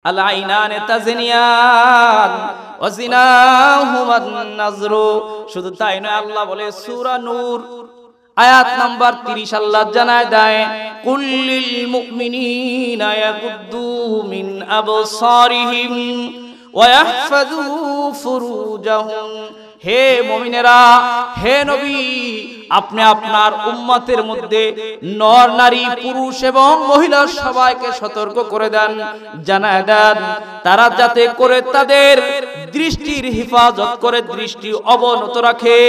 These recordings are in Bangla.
আল আইনানে তাজনিয়ান ওয়া জিনাহুমান নাজরু। শুধু তাই নয়, আল্লাহ বলে সূরা নূর আয়াত নাম্বার 30 আল্লাহ জানায় দেয়, কুল্লিল মুমিনিনা ইয়াগুদ্দু মিন আবসারিহিম ওয়া ইয়াহফাযু ফুরুজাহুম। হে মুমিনেরা, হে নবী, আপনি আপনার উম্মতের মধ্যে নর নারী পুরুষ এবং মহিলা সবাইকে সতর্ক করে দেন, জানায় দেন তারা যাতে করে তাদের দৃষ্টির হেফাজত করে, দৃষ্টি অবনত রাখে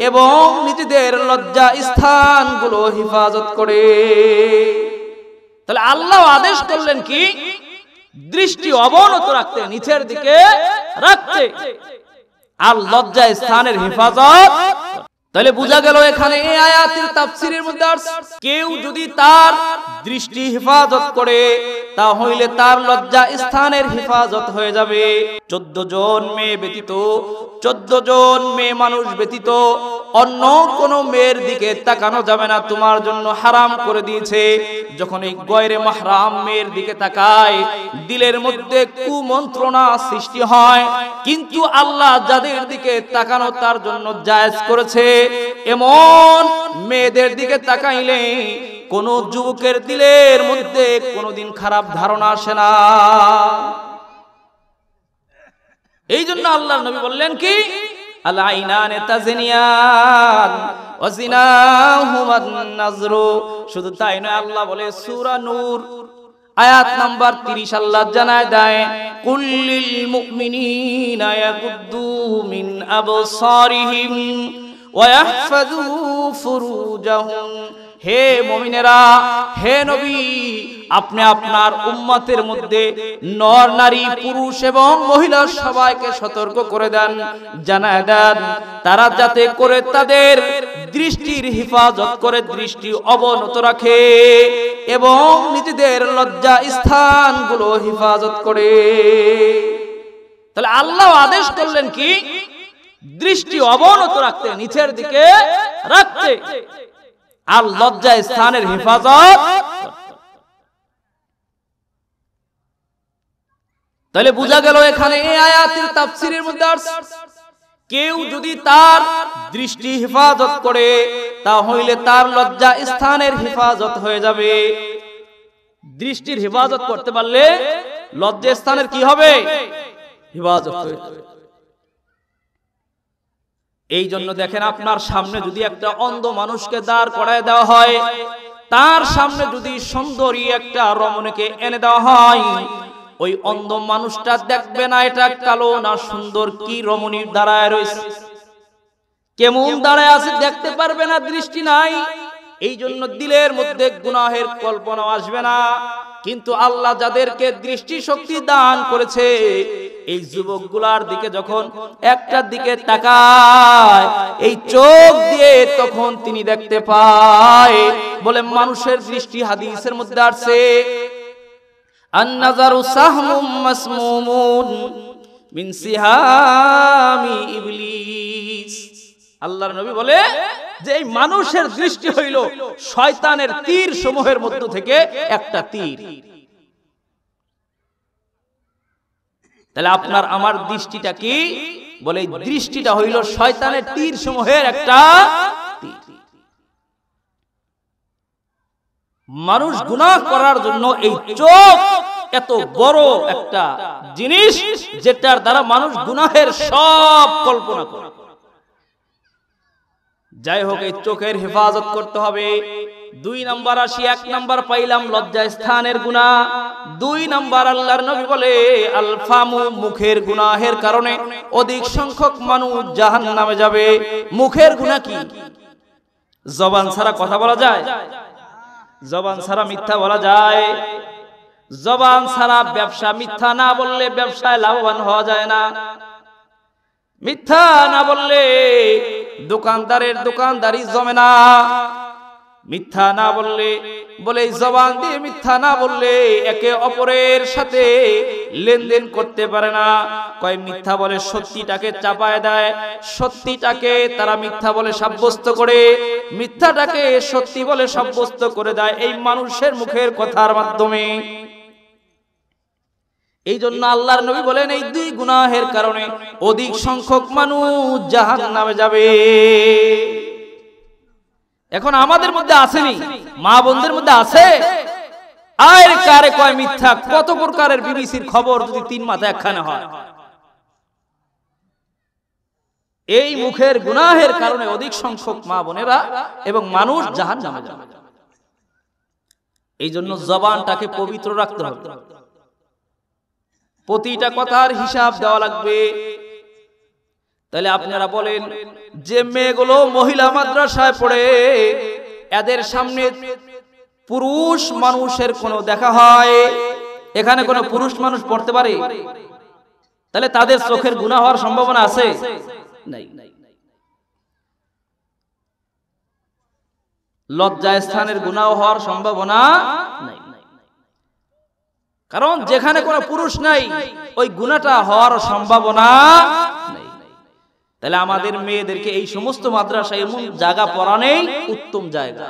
এবং নিজেদের লজ্জা স্থানগুলো হেফাজত করে। তাহলে আল্লাহ আদেশ করলেন কি? দৃষ্টি অবনত রাখতে, নিচের দিকে রাখতে, আর লজ্জা স্থানের হেফাজত। তাহলে বোঝা গেল এখানে এই আয়াতের তাফসীরের মধ্যে কেউ যদি তার দৃষ্টি হেফাজত করে তাহলে তার লজ্জা স্থানের হেফাজত হয়ে যাবে। 14 জন মেয়ে ব্যতীত, 14 জন মেয়ে মানুষ ব্যতীত অন্য কোন মেয়ের দিকে তাকানো যাবে না, তোমার জন্য হারাম করে দিয়েছে। যখন এই গয়রে মাহরাম মেয়ের দিকে তাকায় দিলের মধ্যে কুমন্ত্রণা সৃষ্টি হয়, কিন্তু আল্লাহ যাদের দিকে তাকানো তার জন্য জায়েজ করেছে। এমন মেয়েদের দিকে তাকাইলে কোন যুবকের দিলের মধ্যে কোনদিন খারাপ ধারণা আসে না। এই জন্য আল্লাহর নবী বললেন কি? আল আইনানে তাজনিয়ান ওয়া জিনাহুমান নাজরু। শুধু তাই নয়, আল্লাহ বলে সূরা নূর আয়াত নাম্বার 30 আল্লাহ জানায় দেয়, কুল্লিল মুমিনিনা ইয়াগুদ্দু মিন আবসারিহিম ওয়া ইয়াহফাযু ফুরুজাহুম। হে মুমিনেরা, হে নবী, আপনি আপনার উম্মতের মধ্যে নর নারী পুরুষ এবং মহিলা সবাইকে সতর্ক করে দেন, জানায় দেন তারা যাতে করে তাদের দৃষ্টির হেফাজত করে, দৃষ্টি অবনত রাখে এবং নিজেদের লজ্জা স্থানগুলো হেফাজত করে। তাহলে আল্লাহ আদেশ করলেন কি? দৃষ্টি অবনত রাখতে, নিচের দিকে রাখতে, আর লজ্জা স্থানের হেফাজত। তাহলে বোঝা গেল এখানে এই আয়াতের তাফসীরের মধ্যে কেউ যদি তার দৃষ্টি হেফাজত করে তাহলে তার লজ্জা স্থানের হেফাজত হয়ে যাবে। দৃষ্টির হেফাজত করতে পারলে লজ্জা স্থানের কি হবে? হেফাজত হয়ে যাবে। এই জন্য দেখেন, আপনার সামনে যদি একটা অন্ধ মানুষকে দাঁড় করায় দেওয়া হয়, তার সামনে যদি সুন্দরী একটা রমণীকে এনে দেওয়া হয়, ওই অন্ধ মানুষটা দেখবে না এটা কালো না সুন্দর, কি রমণীর দাঁড়ায় রয়েছে, কেমন দাঁড়ায় আছে দেখতে পারবে না, দৃষ্টি নাই। এই জন্য দিলের মধ্যে গুনাহের কল্পনা আসবে না। কিন্তু আল্লাহ যাদেরকে দৃষ্টি শক্তি দান করেছে, এই যুবকগুলার দিকে যখন একটার দিকে তাকায়, এই চোখ দিয়ে তখন তিনি দেখতে পায়। বলে মানুষের দৃষ্টি হাদিসের মধ্যে আসছে, আন-নাযারু সাহমুম মাসমুমুন মিন সিহামি ইবলিস। আল্লাহর নবী বলে যে এই মানুষের দৃষ্টি হইল শয়তানের তীর সমূহের মধ্য থেকে একটা তীর। তাহলে আপনার আমার দৃষ্টিটা কি? বলে এই দৃষ্টিটা হইল শয়তানের তীর সমূহের একটা তীর। মানুষ গুনাহ করার জন্য এই চোখ এত বড় একটা জিনিস, যেটার দ্বারা মানুষ গুনাহের সব কল্পনা করে। যাই হোক, এই চোখের হেফাজত করতে হবে। 2 নাম্বার আসি, 1 নাম্বার পাইলাম লজ্জা স্থানের গুনাহ। 2 নাম্বার আল্লাহর নবী বলে আল ফামু, মুখের গুনাহের কারণে অধিক সংখ্যক মানুষ জাহান্নামে যাবে। মুখের গুনাহ কি? জবান ছাড়া কথা বলা যায়? জবান ছাড়া মিথ্যা বলা যায়? জবান ছাড়া ব্যবসা, মিথ্যা না বললে ব্যবসায় লাভবান হওয়া যায় না। মিথ্যা না বললে দোকানদারের দোকানদারি জমে না। মিথ্যা না বললে, বলে জবান দিয়ে মিথ্যা না বললে একে অপরের সাথে লেনদেন করতে পারে না। কয় মিথ্যা বলে সত্যিটাকে চাপায় দেয়, সত্যিটাকে তারা মিথ্যা বলে সাব্যস্ত করে, মিথ্যাটাকে সত্যি বলে সাব্যস্ত করে দেয় এই মানুষের মুখের কথার মাধ্যমে। এই জন্য আল্লাহর নবী বলেন এই দুই গুনাহের কারণে অধিক সংখ্যক মানুষ জাহান্নামে যাবে। এখন আমাদের মধ্যে আসেনি, মা বোনদের মধ্যে আছে, আর কারে কয় মিথ্যা, কত প্রকারের বিবিসির খবর যদি তিন মাথা একখানে হয়। এই মুখের গুনাহের কারণে অধিক সংখ্যক মা বোনেরা এবং মানুষ জাহান্নামে যাবে। এই জন্য জবানটাকে পবিত্র রাখতে হবে, প্রতিটা কথার হিসাব দেওয়া লাগবে। তাহলে আপনারা বলেন যে মেয়েগুলো মহিলা মাদ্রাসায় পড়ে এদের সামনে পুরুষ মানুষের কোনো দেখা হয়, এখানে কোনো পুরুষ মানুষ পড়তে পারে? তাহলে তাদের চোখের গুনাহ হওয়ার সম্ভাবনা আছে? নাই। লজ্জা স্থানের গুনাহ হওয়ার সম্ভাবনা নাই, কারণ যেখানে কোনো পুরুষ নাই ওই গুনাহটা হওয়ার সম্ভাবনা নেই। তাহলে আমাদের মেয়েদেরকে এই সমস্ত মাদ্রাসায় এমন জায়গা পড়ানোই উত্তম জায়গা।